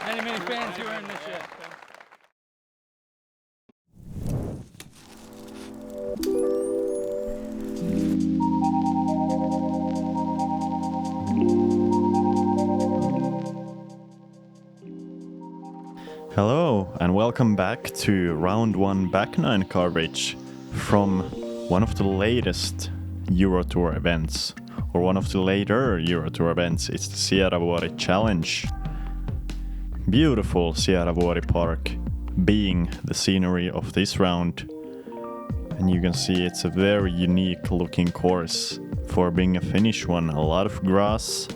Many fans here in this year. Hello and welcome back to round 1 back 9 coverage from one of the latest Euro Tour events, or one of the later Euro Tour events. It's the Sieravuori Challenge. Beautiful Sieravuori Park being the scenery of this round, and you can see it's a very unique looking course for being a Finnish one. A lot of grass,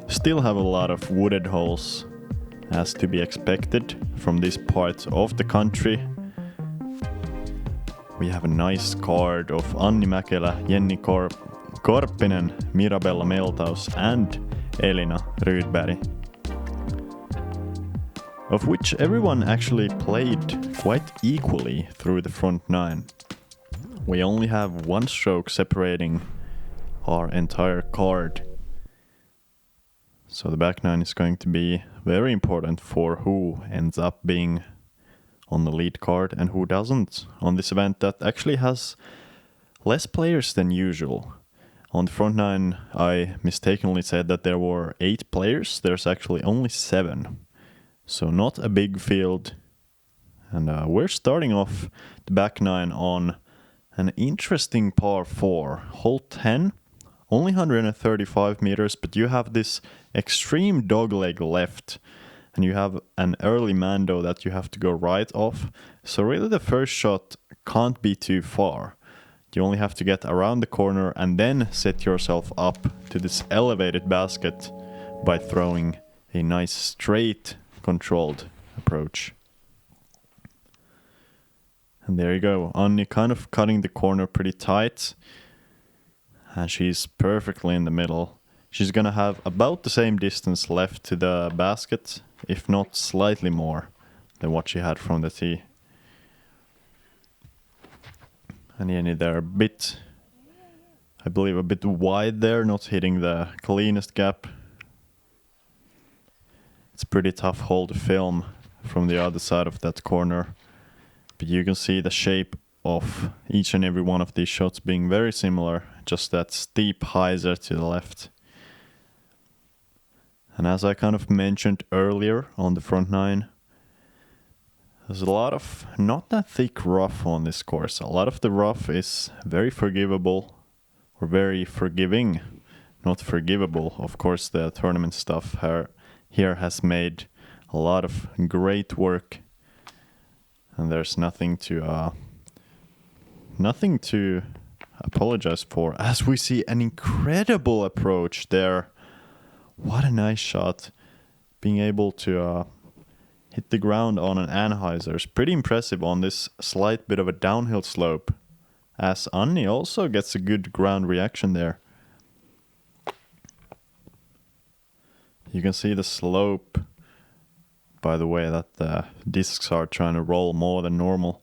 still have a lot of wooded holes as to be expected from this part of the country. We have a nice card of Anni, Mäkelä, Jenni, Karppinen, Mirabella, Meltaus and Elina, Rydberg, of which everyone actually played quite equally through the front 9. We only have one stroke separating our entire card. So the back 9 is going to be very important for who ends up being on the lead card and who doesn't on this event that actually has less players than usual. On the front 9, I mistakenly said that there were 8 players. There's actually only 7. So not a big field. And we're starting off the back 9 on an interesting par 4, hole 10. Only 135 meters, but you have this extreme dogleg left, and you have an early Mando that you have to go right off. So really the first shot can't be too far. You only have to get around the corner and then set yourself up to this elevated basket by throwing a nice straight controlled approach. And there you go. Anni kind of cutting the corner pretty tight. And she's perfectly in the middle. She's gonna have about the same distance left to the basket, if not slightly more than what she had from the tee. And Jenni there I believe a bit wide there, not hitting the cleanest gap. It's a pretty tough hole to film from the other side of that corner. But you can see the shape of each and every one of these shots being very similar, just that steep hyzer to the left. And as I kind of mentioned earlier on the front 9, there's a lot of not that thick rough on this course. A lot of the rough is very forgivable or very forgiving, not forgivable. Of course, the tournament stuff here has made a lot of great work, and there's nothing to apologize for, as we see an incredible approach there. What a nice shot. Being able to hit the ground on an anhyzer is pretty impressive on this slight bit of a downhill slope, as Anni also gets a good ground reaction there. You can see the slope by the way that the discs are trying to roll more than normal.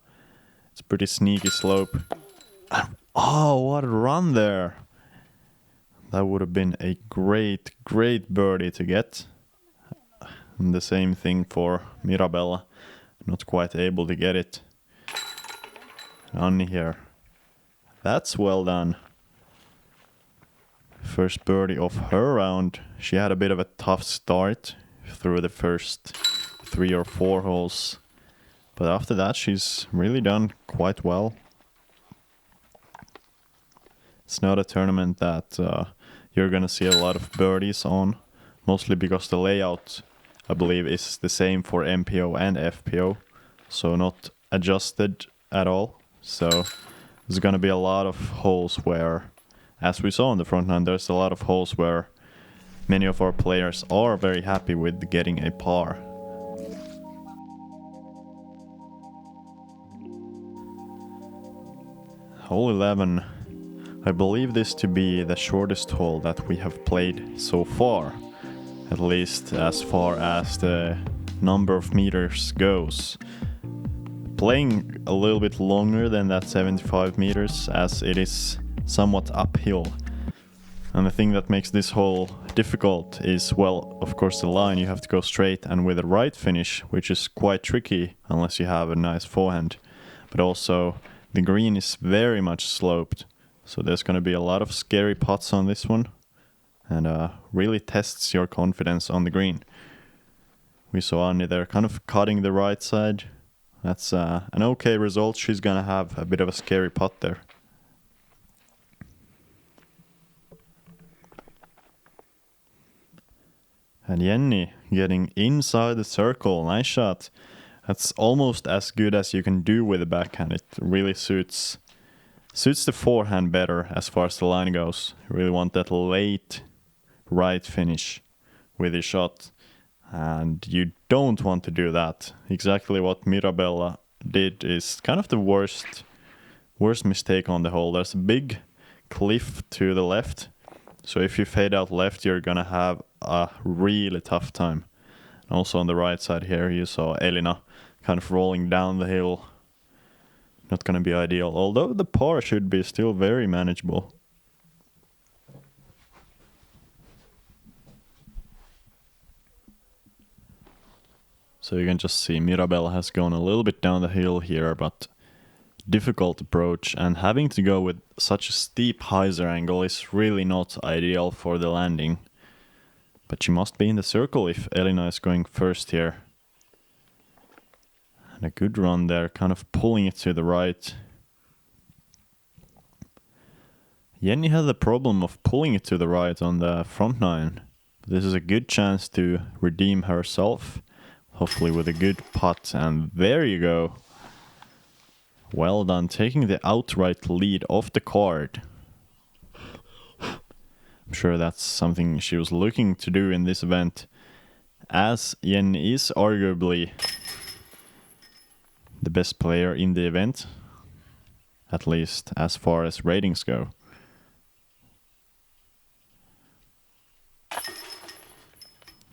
It's a pretty sneaky slope. Oh, what a run there. That would have been a great birdie to get. And the same thing for Mirabella. Not quite able to get it. Anni here. That's well done. First birdie of her round. She had a bit of a tough start through the first 3 or 4 holes. But after that, she's really done quite well. It's not a tournament that you're going to see a lot of birdies on, mostly because the layout, I believe, is the same for MPO and FPO, so not adjusted at all. So there's going to be a lot of holes where, as we saw on the front nine, there's a lot of holes where many of our players are very happy with getting a par. Hole 11. I believe this to be the shortest hole that we have played so far, at least as far as the number of meters goes. Playing a little bit longer than that 75 meters, as it is somewhat uphill. And the thing that makes this hole difficult is, well, of course the line, you have to go straight and with a right finish, which is quite tricky unless you have a nice forehand. But also the green is very much sloped, so there's going to be a lot of scary putts on this one, and really tests your confidence on the green. We saw Anni there kind of cutting the right side. That's an okay result. She's going to have a bit of a scary putt there. And Jenni getting inside the circle. Nice shot. That's almost as good as you can do with a backhand. It really suits the forehand better as far as the line goes. You really want that late right finish with your shot. And you don't want to do that. Exactly what Mirabella did is kind of the worst mistake on the hole. There's a big cliff to the left. So if you fade out left, you're going to have a really tough time. And also on the right side here, you saw Elina kind of rolling down the hill. Not going to be ideal, although the par should be still very manageable. So you can just see Mirabella has gone a little bit down the hill here, but difficult approach, and having to go with such a steep hyzer angle is really not ideal for the landing. But she must be in the circle if Elina is going first here. And a good run there, kind of pulling it to the right. Jenni had the problem of pulling it to the right on the front nine. This is a good chance to redeem herself. Hopefully with a good putt, and there you go. Well done, taking the outright lead off the card. I'm sure that's something she was looking to do in this event, as Jenni is arguably the best player in the event, at least as far as ratings go.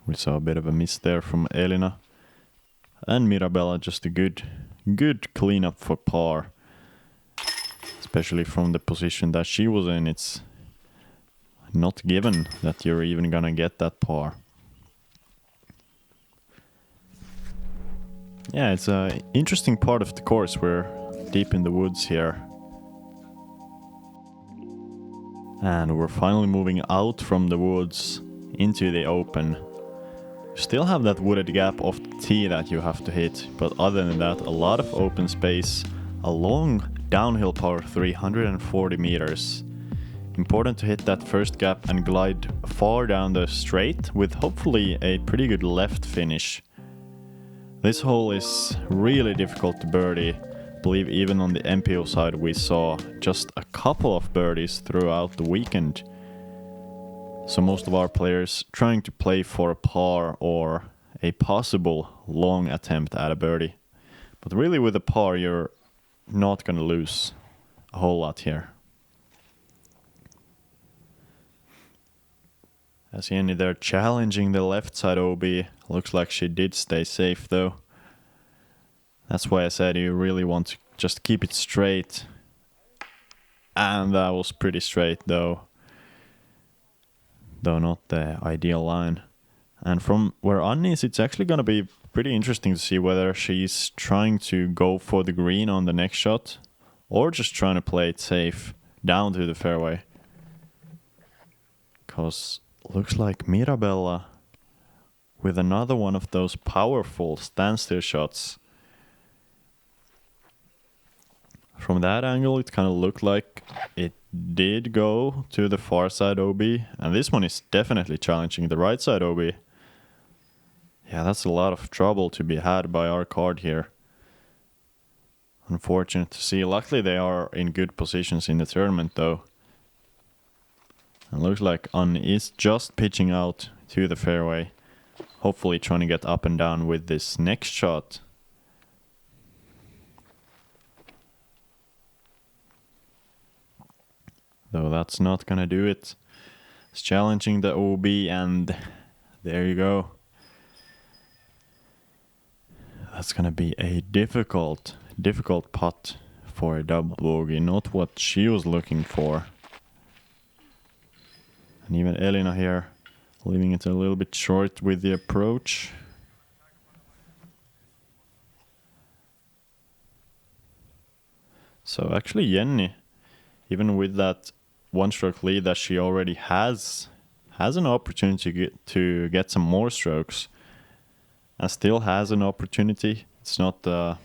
We saw a bit of a miss there from Elina. And Mirabella just a good cleanup for par. Especially from the position that she was in. It's not given that you're even gonna get that par. Yeah, it's an interesting part of the course. We're deep in the woods here. And we're finally moving out from the woods into the open. Still have that wooded gap off the tee that you have to hit, but other than that, a lot of open space, a long downhill par 340 meters. Important to hit that first gap and glide far down the straight with hopefully a pretty good left finish. This hole is really difficult to birdie. I believe even on the MPO side we saw just a couple of birdies throughout the weekend. So most of our players trying to play for a par or a possible long attempt at a birdie. But really with a par, you're not going to lose a whole lot here. As Jenni there challenging the left side OB. Looks like she did stay safe though. That's why I said you really want to just keep it straight. And that was pretty straight though. Though not the ideal line. And from where Anni is, it's actually going to be pretty interesting to see whether she's trying to go for the green on the next shot or just trying to play it safe down to the fairway. Because looks like Mirabella with another one of those powerful standstill shots. From that angle, it kind of looked like it did go to the far side OB, and this one is definitely challenging the right side OB. Yeah, that's a lot of trouble to be had by our card here. Unfortunate to see. Luckily they are in good positions in the tournament though. And looks like Anni is just pitching out to the fairway. Hopefully trying to get up and down with this next shot. Though that's not gonna do it. It's challenging the OB, and there you go. That's gonna be a difficult putt for a double bogey. Not what she was looking for. And even Elina here leaving it a little bit short with the approach. So actually Jenni, even with that one-stroke lead that she already has an opportunity to get some more strokes, and still has an opportunity. It's not the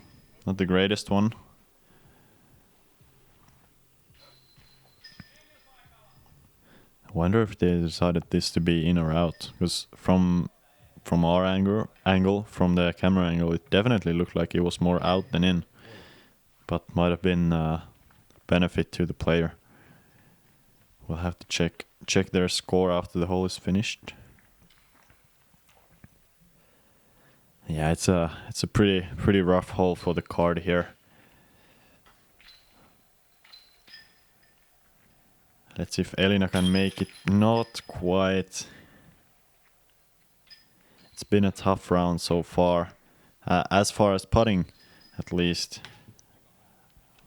greatest one. I wonder if they decided this to be in or out, because from our angle, from the camera angle, it definitely looked like it was more out than in, but might have been benefit to the player. We'll have to check their score after the hole is finished. Yeah, it's a pretty rough hole for the card here. Let's see if Elina can make it. Not quite. It's been a tough round so far as putting, at least.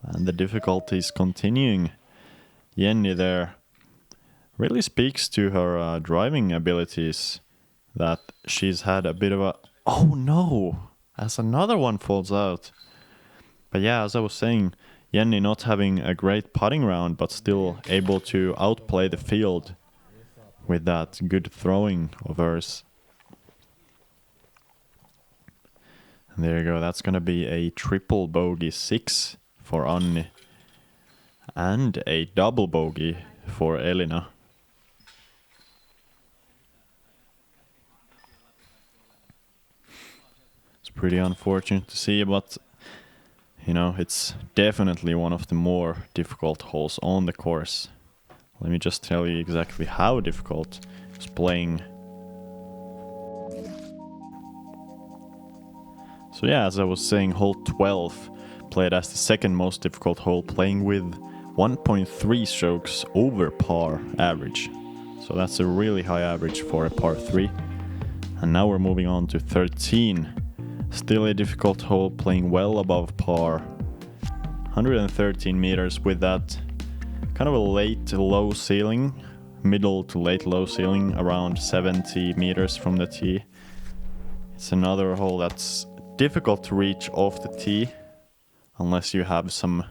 And the difficulty is continuing. Jenni there really speaks to her driving abilities, that she's had a bit of a... Oh no! As another one falls out. But yeah, as I was saying, Jenni not having a great putting round, but still able to outplay the field with that good throwing of hers. And there you go, that's gonna be a triple bogey 6 for Anni. And a double bogey for Elina. It's pretty unfortunate to see, but you know, it's definitely one of the more difficult holes on the course. Let me just tell you exactly how difficult it's playing. So yeah, as I was saying, hole 12 played as the second most difficult hole, playing with 1.3 strokes over par average. So that's a really high average for a par 3. And now we're moving on to 13. Still a difficult hole, playing well above par. 113 meters with that kind of a late to low ceiling, middle to late low ceiling, around 70 meters from the tee. It's another hole that's difficult to reach off the tee unless you have some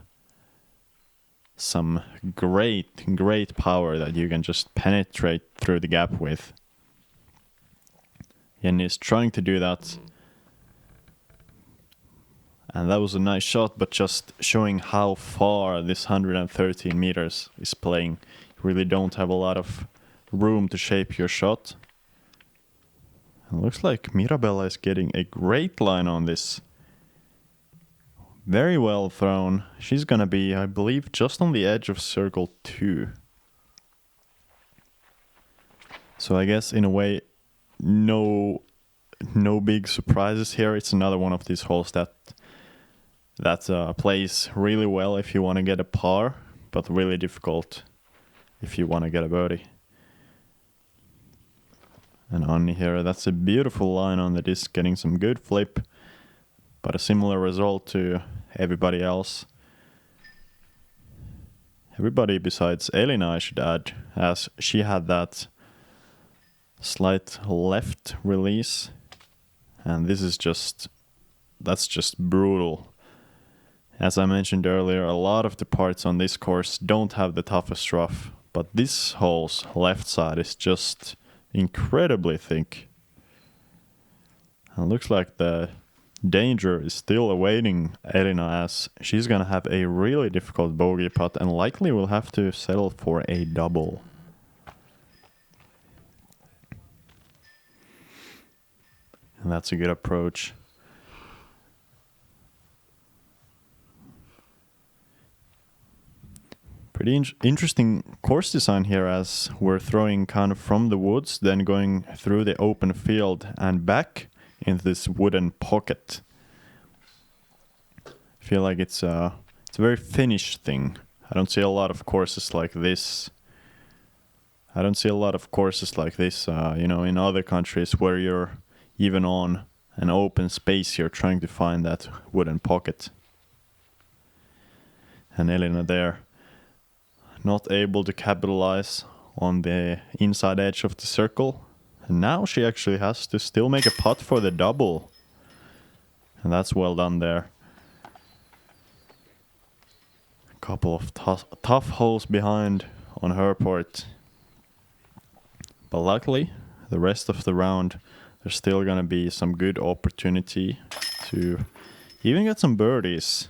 great power that you can just penetrate through the gap with. Jenni is trying to do that. And that was a nice shot, but just showing how far this 113 meters is playing. You really don't have a lot of room to shape your shot. It looks like Mirabella is getting a great line on this. Very well thrown. She's gonna be, I believe, just on the edge of circle 2. So I guess in a way, no big surprises here. It's another one of these holes that plays really well if you want to get a par, but really difficult if you want to get a birdie. And Anni here, that's a beautiful line on the disc, getting some good flip, but a similar result to everybody else. Everybody besides Elina, I should add, as she had that slight left release, and this is that's just brutal. As I mentioned earlier, a lot of the parts on this course don't have the toughest rough, but this hole's left side is just incredibly thick. And it looks like the danger is still awaiting Elina, as she's gonna have a really difficult bogey putt and likely will have to settle for a double. And that's a good approach. Pretty interesting course design here, as we're throwing kind of from the woods, then going through the open field and back into this wooden pocket. I feel like it's a very Finnish thing. I don't see a lot of courses like this. In other countries where you're even on an open space, you're trying to find that wooden pocket. And Elina there, not able to capitalize on the inside edge of the circle. And now she actually has to still make a putt for the double. And that's well done there. A couple of tough holes behind on her part. But luckily, the rest of the round, there's still gonna be some good opportunity to even get some birdies.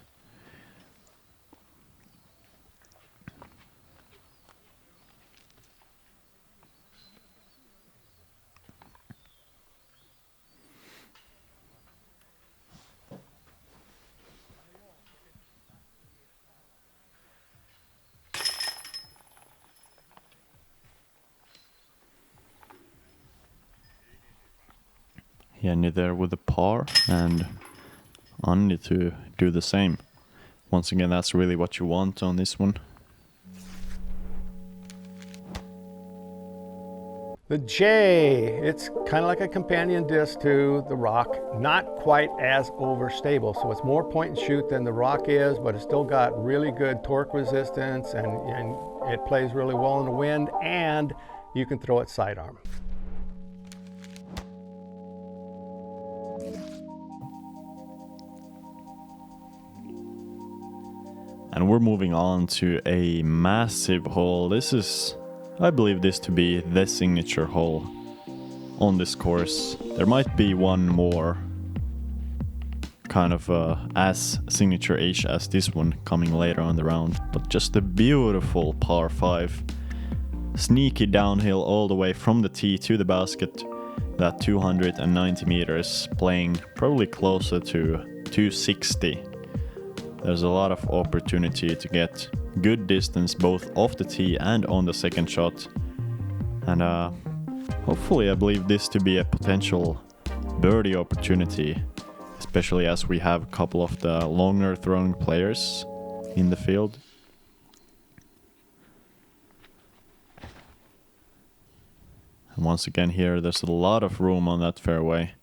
Jenni there with the par and Anni to do the same. Once again, that's really what you want on this one. The J, it's kind of like a companion disc to the Rock, not quite as overstable. So it's more point and shoot than the Rock is, but it's still got really good torque resistance and it plays really well in the wind, and you can throw it sidearm. And we're moving on to a massive hole. This is, I believe this to be the signature hole on this course. There might be one more kind of as signature-ish as this one coming later on the round. But just a beautiful par 5. Sneaky downhill all the way from the tee to the basket. That 290 meters, playing probably closer to 260. There's a lot of opportunity to get good distance both off the tee and on the second shot. And hopefully I believe this to be a potential birdie opportunity, especially as we have a couple of the longer throwing players in the field. And once again here, there's a lot of room on that fairway.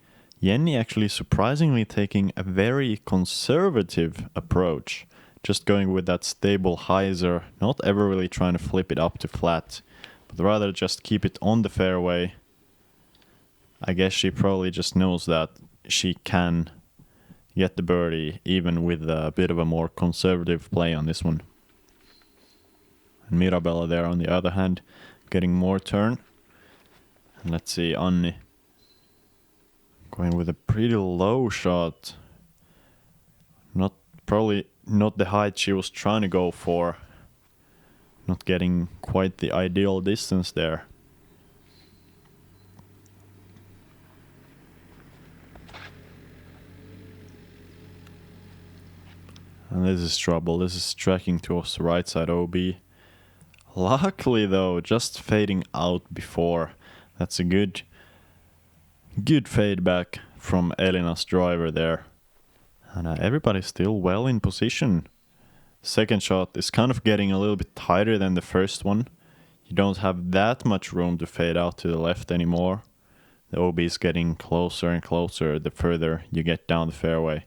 Jenni actually surprisingly taking a very conservative approach, just going with that stable hyzer, not ever really trying to flip it up to flat, but rather just keep it on the fairway. I guess she probably just knows that she can get the birdie even with a bit of a more conservative play on this one. And Mirabella there on the other hand, getting more turn. And let's see, Anni going with a pretty low shot. Probably not the height she was trying to go for. Not getting quite the ideal distance there. And this is trouble. This is tracking towards the right side OB. Luckily though, just fading out before. That's a good fade back from Elina's driver there. And everybody's still well in position. Second shot is kind of getting a little bit tighter than the first one. You don't have that much room to fade out to the left anymore. The OB is getting closer and closer the further you get down the fairway.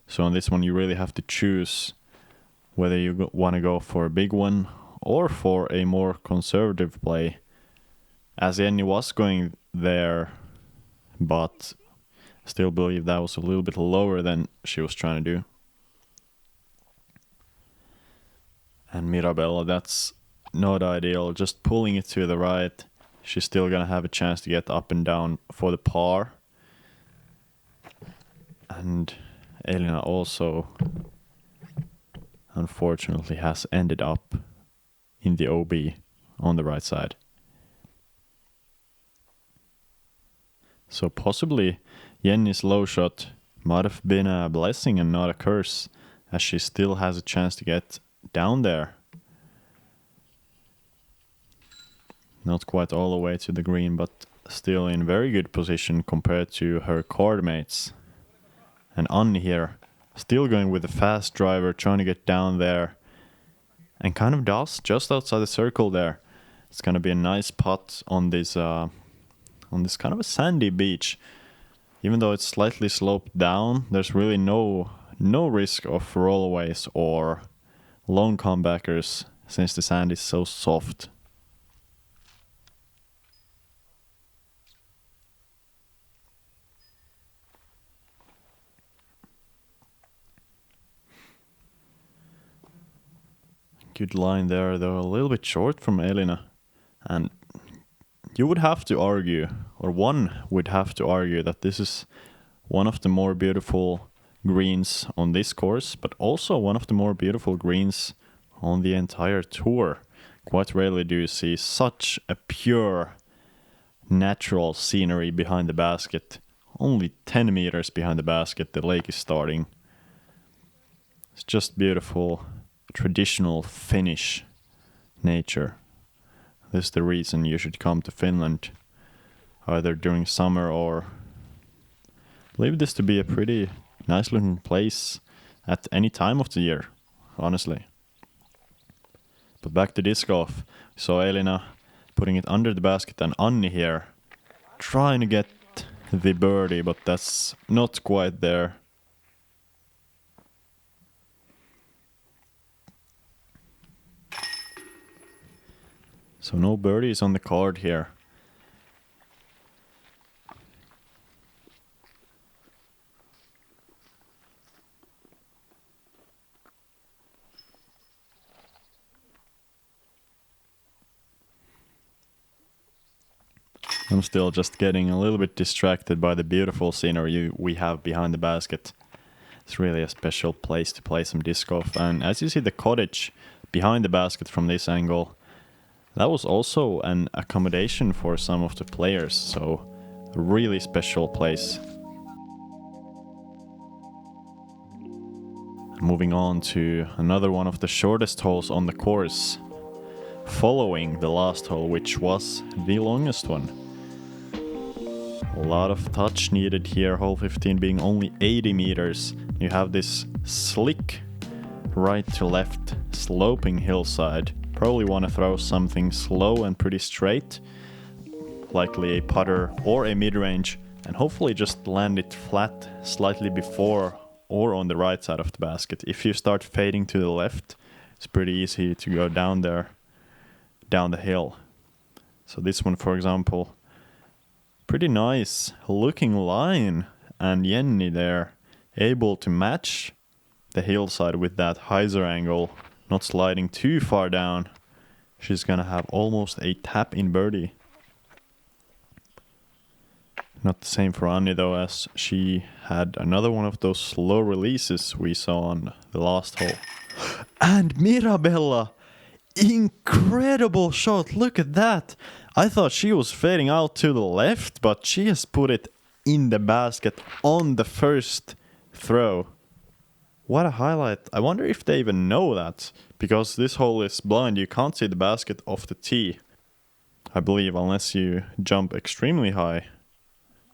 So on this one you really have to choose whether you want to go for a big one or for a more conservative play. As Jenni was going there, but I still believe that was a little bit lower than she was trying to do. And Mirabella, that's not ideal. Just pulling it to the right. She's still gonna have a chance to get up and down for the par. And Elina also, unfortunately, has ended up in the OB on the right side. So possibly Jenni's low shot might have been a blessing and not a curse, as she still has a chance to get down there. Not quite all the way to the green, but still in very good position compared to her card mates. And Anni here, still going with a fast driver, trying to get down there. And kind of does, just outside the circle there. It's going to be a nice putt on this kind of a sandy beach. Even though it's slightly sloped down, there's really no risk of rollaways or long comebackers since the sand is so soft. Good line there, though a little bit short from Elina. And you would have to argue, or one would have to argue, that this is one of the more beautiful greens on this course, but also one of the more beautiful greens on the entire tour. Quite rarely do you see such a pure, natural scenery behind the basket. Only 10 meters behind the basket, the lake is starting. It's just beautiful, traditional Finnish nature. This is the reason you should come to Finland, either during summer or... I believe this to be a pretty nice looking place at any time of the year, honestly. But back to disc golf. So Elina putting it under the basket and Anni here trying to get the birdie, but that's not quite there. So no birdies on the card here. I'm still just getting a little bit distracted by the beautiful scenery we have behind the basket. It's really a special place to play some disc golf. And as you see the cottage behind the basket from this angle, that was also an accommodation for some of the players. So a really special place. Moving on to another one of the shortest holes on the course, following the last hole, which was the longest one. A lot of touch needed here, hole 15 being only 80 meters. You have this slick right to left sloping hillside. Probably want to throw something slow and pretty straight, likely a putter or a mid-range, and hopefully just land it flat slightly before or on the right side of the basket. If you start fading to the left, it's pretty easy to go down there, down the hill. So this one, for example, pretty nice looking line, and Jenni there able to match the hillside with that hyzer angle, not sliding too far down. She's gonna have almost a tap in birdie. Not the same for Anni though, as she had another one of those slow releases we saw on the last hole. And Mirabella! Incredible shot, look at that! I thought she was fading out to the left, but she has put it in the basket on the first throw. What a highlight. I wonder if they even know that, because this hole is blind, you can't see the basket off the tee, I believe, unless you jump extremely high.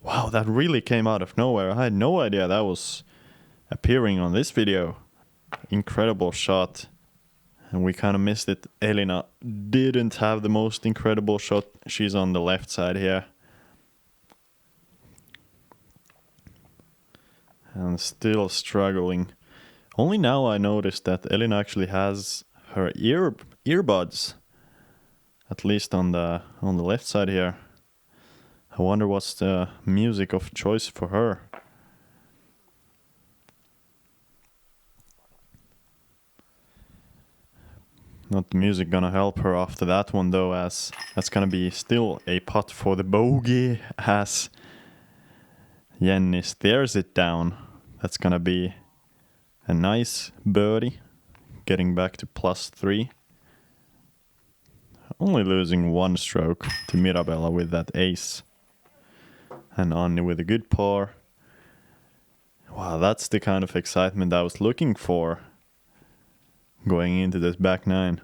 Wow, that really came out of nowhere. I had no idea that was appearing on this video. Incredible shot. And we kind of missed it. Elina didn't have the most incredible shot. She's on the left side here. And still struggling. Only now I noticed that Elina actually has her earbuds. At least on the left side here. I wonder what's the music of choice for her. Not the music gonna help her after that one though, as that's gonna be still a putt for the bogey, as Jenni stares it down. That's gonna be a nice birdie, getting back to +3. Only losing one stroke to Mirabella with that ace. And Anni with a good par. Wow, that's the kind of excitement I was looking for going into this back nine.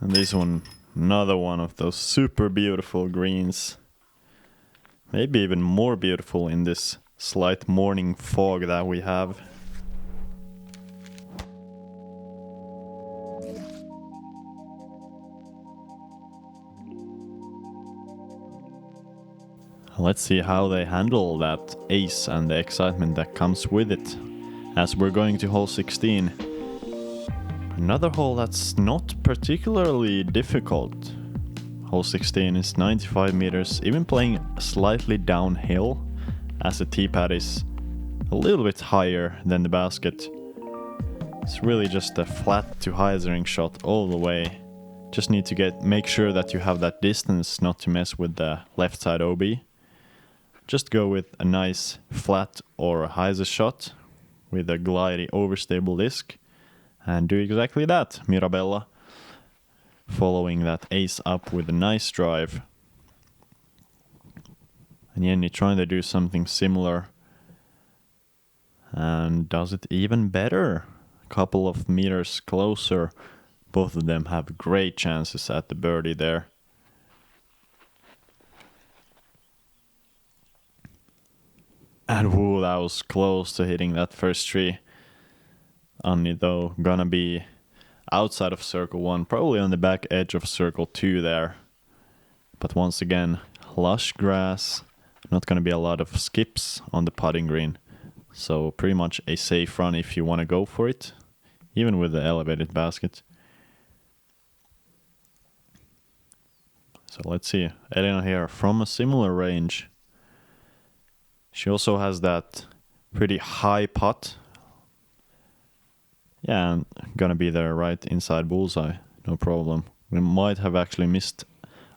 And this one, another one of those super beautiful greens. Maybe even more beautiful in this slight morning fog that we have. Let's see how they handle that ace and the excitement that comes with it, as we're going to hole 16. Another hole that's not particularly difficult. Hole 16 is 95 meters, even playing slightly downhill as the tee pad is a little bit higher than the basket. It's really just a flat to hyzering shot all the way. Just need to make sure that you have that distance not to mess with the left side OB. Just go with a nice flat or hyzer shot with a glidey overstable disc and do exactly that. Mirabella following that ace up with a nice drive. And Jenni trying to do something similar and does it even better. A couple of meters closer. Both of them have great chances at the birdie there. And whoo, that was close to hitting that first tree. Anni though gonna be outside of circle 1, probably on the back edge of circle 2 there. But once again, lush grass, not gonna be a lot of skips on the putting green. So pretty much a safe run if you wanna go for it, even with the elevated basket. So let's see, Elina here from a similar range. She also has that pretty high putt. Yeah, and gonna be there right inside bullseye, no problem. We might have actually missed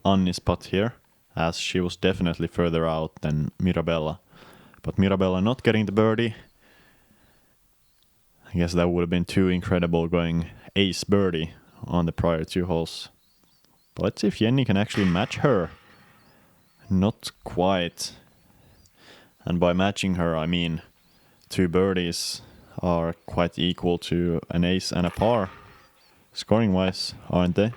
Anni's putt here, as she was definitely further out than Mirabella. But Mirabella not getting the birdie. I guess that would have been too incredible going ace birdie on the prior 2 holes. But let's see if Jenni can actually match her. Not quite. And by matching her, I mean 2 birdies are quite equal to an ace and a par, scoring wise, aren't they?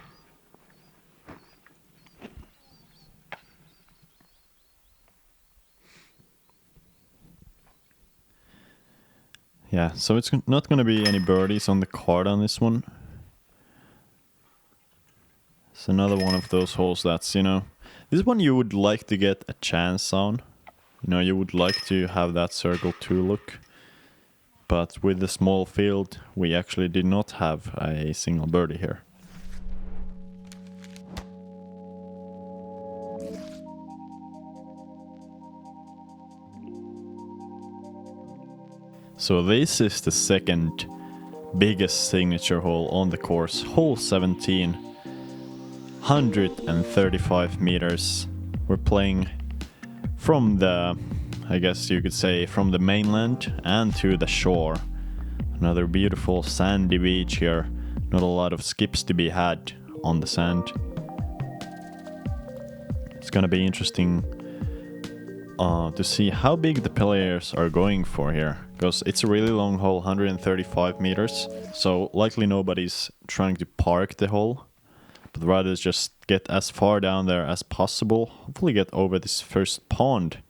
Yeah, so it's not going to be any birdies on the card on this one. It's another one of those holes that's, this one you would like to get a chance on. You would like to have that circle 2 look. But with the small field, we actually did not have a single birdie here. So this is the second biggest signature hole on the course. Hole 17, 135 meters. We're playing from the, I guess you could say, from the mainland and to the shore. Another beautiful sandy beach here. Not a lot of skips to be had on the sand. It's gonna be interesting to see how big the players are going for here. Because it's a really long hole, 135 meters. So likely nobody's trying to park the hole, but rather just get as far down there as possible. Hopefully get over this first pond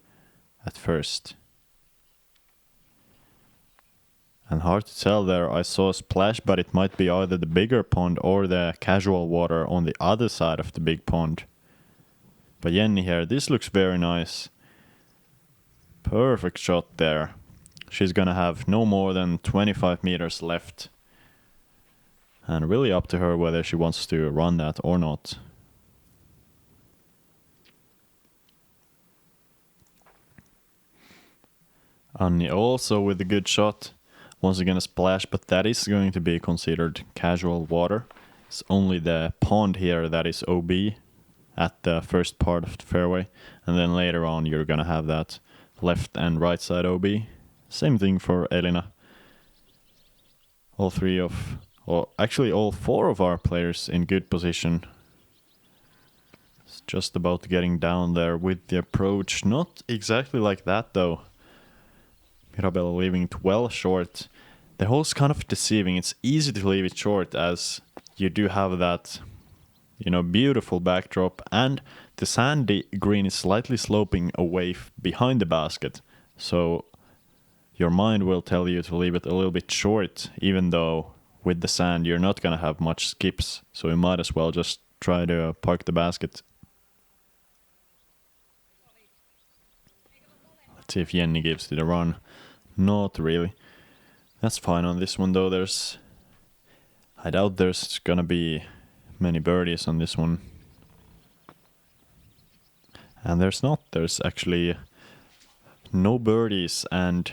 at first. And hard to tell there, I saw a splash, but it might be either the bigger pond or the casual water on the other side of the big pond. But Jenni here, this looks very nice. Perfect shot there. She's gonna have no more than 25 meters left. And really up to her whether she wants to run that or not. Anni also with a good shot. Once again a splash, but that is going to be considered casual water. It's only the pond here that is OB at the first part of the fairway. And then later on you're gonna have that left and right side OB. Same thing for Elina. All 4 of our players in good position. It's just about getting down there with the approach. Not exactly like that though. Mirabella leaving it well short. The hole's kind of deceiving. It's easy to leave it short as you do have that, beautiful backdrop, and the sandy green is slightly sloping away behind the basket. So your mind will tell you to leave it a little bit short, even though with the sand you're not gonna have much skips. So you might as well just try to park the basket. Let's see if Jenni gives it a run. Not really. That's fine on this one though. I doubt there's gonna be many birdies on this one. And there's not. There's actually no birdies and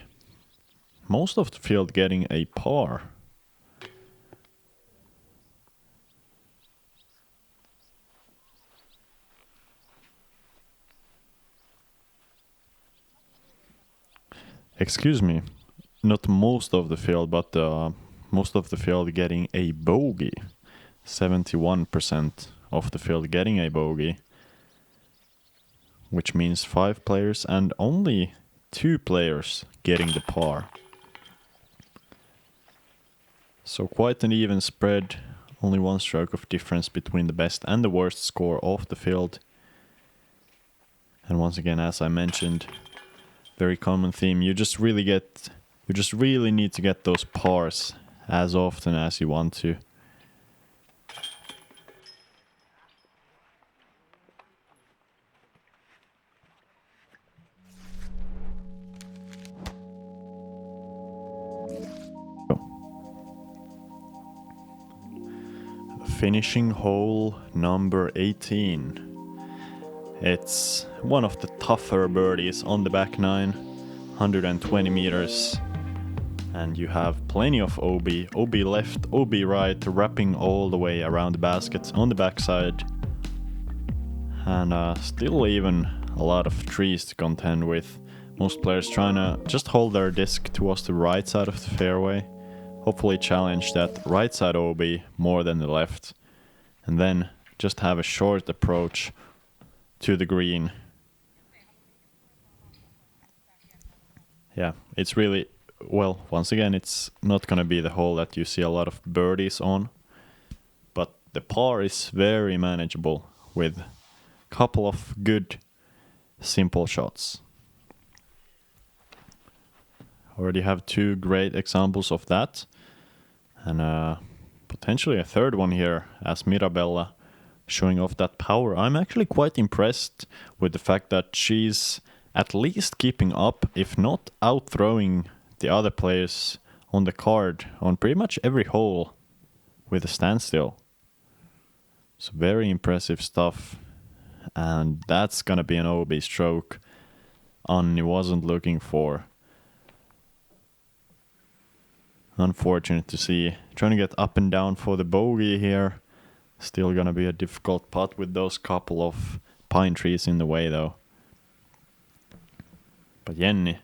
most of the field getting a par. Excuse me, not most of the field, but most of the field getting a bogey. 71% of the field getting a bogey, which means 5 players and only 2 players getting the par. So quite an even spread, only 1 stroke of difference between the best and the worst score of the field. And once again, as I mentioned, very common theme, you just really need to get those pars as often as you want to. Finishing hole number 18. It's one of the tougher birdies on the back nine, 120 meters. And you have plenty of OB left, OB right, wrapping all the way around the basket on the backside. And still even a lot of trees to contend with. Most players trying to just hold their disc towards the right side of the fairway. Hopefully challenge that right side OB more than the left. And then just have a short approach to the green. Yeah, it's really, well, once again, it's not going to be the hole that you see a lot of birdies on. But the par is very manageable with a couple of good, simple shots. Already have 2 great examples of that. And potentially a third one here as Mirabella showing off that power. I'm actually quite impressed with the fact that she's at least keeping up, if not outthrowing the other players on the card on pretty much every hole with a standstill. So very impressive stuff. And that's gonna be an OB stroke Anni wasn't looking for. Unfortunate to see. Trying to get up and down for the bogey here. Still gonna be a difficult putt with those couple of pine trees in the way though. But Jenni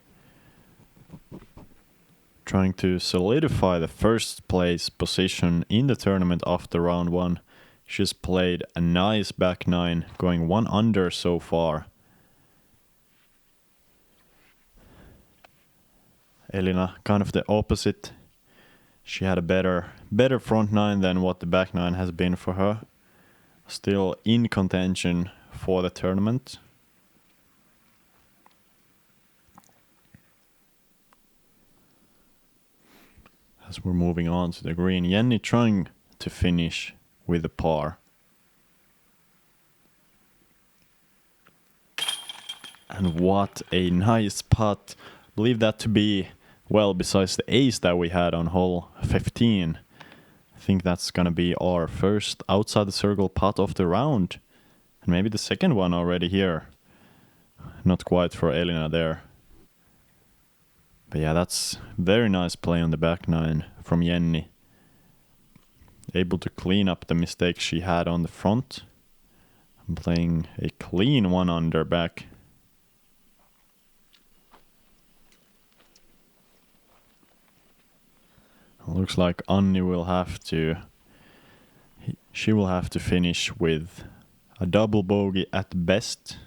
trying to solidify the first place position in the tournament after round 1. She's played a nice back nine, going 1 under so far. Elina kind of the opposite. She had a better front nine than what the back nine has been for her. Still in contention for the tournament. As we're moving on to the green, Jenni trying to finish with a par. And what a nice putt. Believe that to be, well, besides the ace that we had on hole 15, I think that's gonna be our first outside the circle putt of the round. And maybe the second one already here. Not quite for Elina there. But yeah, that's very nice play on the back nine from Jenni. Able to clean up the mistakes she had on the front. I'm playing a clean 1 under back. Looks like Anni will have to... She will have to finish with a double bogey at best.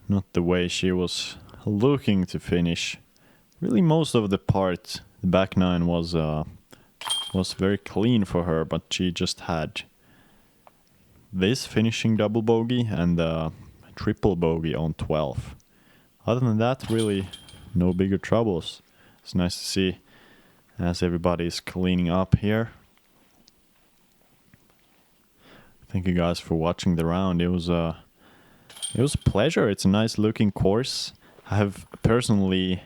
Not the way she was looking to finish. Really most of the part, the back nine was very clean for her, but she just had this finishing double bogey and triple bogey on 12. Other than that, really no bigger troubles. It's nice to see as everybody's cleaning up here. Thank you guys for watching the round. It was a pleasure. It's a nice looking course. I have personally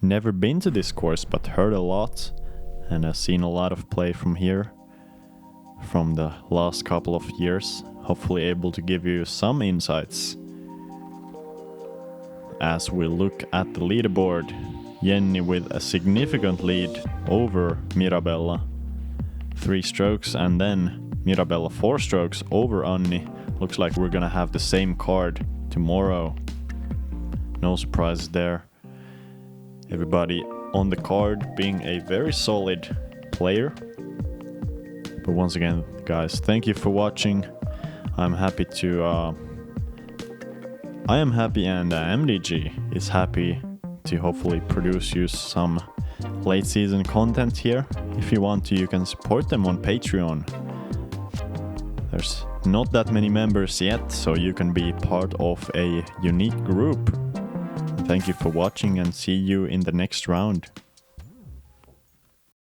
never been to this course, but heard a lot and I've seen a lot of play from here. from the last couple of years. Hopefully able to give you some insights. As we look at the leaderboard, Jenni with a significant lead over Mirabella. 3 strokes, and then Mirabella 4 strokes over Anni. Looks like we're gonna have the same card tomorrow. No surprises there. Everybody on the card being a very solid player. But once again, guys, thank you for watching. I am happy and MDG is happy to hopefully produce you some late season content here. If you want to, you can support them on Patreon. There's not that many members yet, so you can be part of a unique group. Thank you for watching and see you in the next round.